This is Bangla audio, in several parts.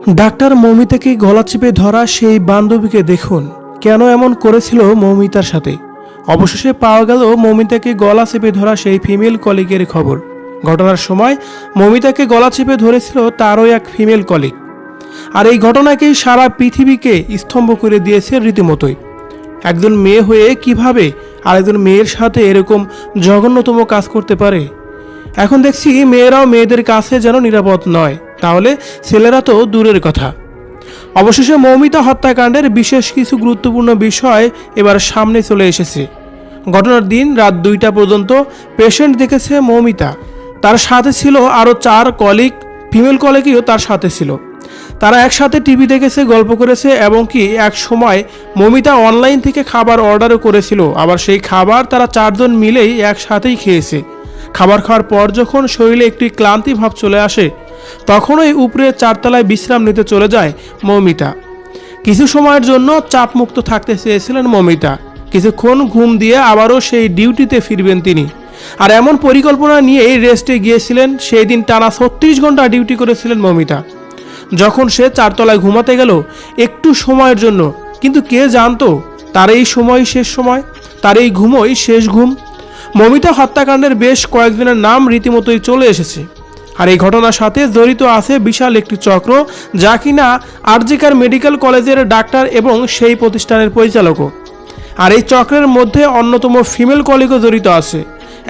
ডাক্তার মৌমিতাকে গলা চেপে ধরা সেই বান্ধবীকে দেখুন কেন এমন করেছিল মৌমিতার সাথে। অবশেষে পাওয়া গেল মৌমিতাকে গলা চেপে ধরা সেই ফিমেল কলিগের খবর। ঘটনার সময় মৌমিতাকে গলা চেপে ধরেছিল তারও এক ফিমেল কলিগ। আর এই ঘটনাকেই সারা পৃথিবীকে স্তম্ভ করে দিয়েছে রীতিমতোই। একজন মেয়ে হয়ে কিভাবে আরেকজন মেয়ের সাথে এরকম জঘন্যতম কাজ করতে পারে। এখন দেখছি মেয়েরাও মেয়েদের কাছে যেন নিরাপদ নয়, তাহলে ছেলেরা তো দূরের কথা। অবশেষে মৌমিতা হত্যাকাণ্ডের বিশেষ কিছু গুরুত্বপূর্ণ বিষয় এবার সামনে চলে এসেছে। ঘটনার দিন রাত 2টা পর্যন্ত পেশেন্ট দেখেছে মৌমিতা। তার সাথে ছিল আরও 4 কলিগ, ফিমেল কলিগও তার সাথে ছিল। তারা একসাথে টিভি দেখেছে, গল্প করেছে, এবং কি এক সময় মৌমিতা অনলাইন থেকে খাবার অর্ডারও করেছিল। আবার সেই খাবার তারা 4 জন মিলেই একসাথেই খেয়েছে। খাবার খাওয়ার পর যখন শরীরে একটি ক্লান্তি ভাব চলে আসে, তখনই উপরে 4 তলায় বিশ্রাম নিতে চলে যায় মৌমিতা। কিছু সময়ের জন্য চাপমুক্ত থাকতে চেয়েছিলেন মৌমিতা। কিছুক্ষণ ঘুম দিয়ে আবারও সেই ডিউটিতে ফিরবেন তিনি। আর এমন পরিকল্পনা নিয়েই রেস্টে গিয়েছিলেন। সেই দিন টানা 36 ঘন্টা ডিউটি করেছিলেন মৌমিতা। যখন সে 4 তলায় ঘুমাতে গেল একটু সময়ের জন্য, কিন্তু কে জানতো তার এই সময় শেষ সময়, তার এই ঘুমই শেষ ঘুম। মৌমিতা হত্যাকাণ্ডের বেশ কয়েকজনের নাম রীতিমতোই চলে এসেছে। আর এই ঘটনার সাথে জড়িত আছে বিশাল একটি চক্র, যা কিনা আরজিকার মেডিকেল কলেজের ডাক্তার এবং সেই প্রতিষ্ঠানের পরিচালকও। আর এই চক্রের মধ্যে অন্যতম ফিমেল কলিগও জড়িত আছে,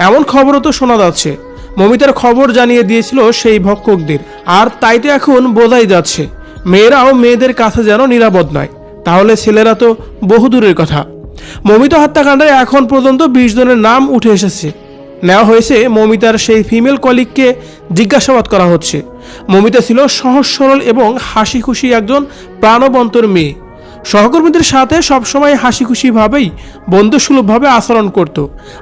এমন খবরও তো শোনা যাচ্ছে। মৌমিতার খবর জানিয়ে দিয়েছিল সেই ভক্ষকদের। আর তাই তো এখন বোঝাই যাচ্ছে মেয়েরাও মেয়েদের কাছে যেন নিরাপদ নয়, তাহলে ছেলেরা তো বহুদূরের কথা। মৌমিতা হত্যাকাণ্ডে এখন পর্যন্ত 20 জনের নাম উঠে এসেছে। নেওয়া হয়েছে মৌমিতার সেই ফিমেল কলিগকে জিজ্ঞাসাবাদ করা হচ্ছে। মৌমিতা ছিল সহজ সরল এবং হাসি খুশি একজন প্রাণবন্তর মেয়ে। সহকর্মীদের সাথে সবসময় হাসি খুশিভাবেই বন্ধুসুলভভাবে আচরণ করত।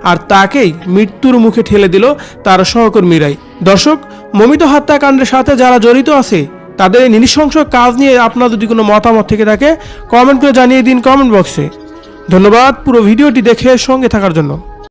আর তাকেই মৃত্যুর মুখে ঠেলে দিল তার সহকর্মীরাই। দর্শক, মৌমিতা হত্যাকাণ্ডের সাথে যারা জড়িত আছে তাদের এই নৃশংস কাজ নিয়ে আপনার যদি কোনো মতামত থেকে থাকে কমেন্ট করে জানিয়ে দিন কমেন্ট বক্সে। ধন্যবাদ পুরো ভিডিওটি দেখে সঙ্গে থাকার জন্য।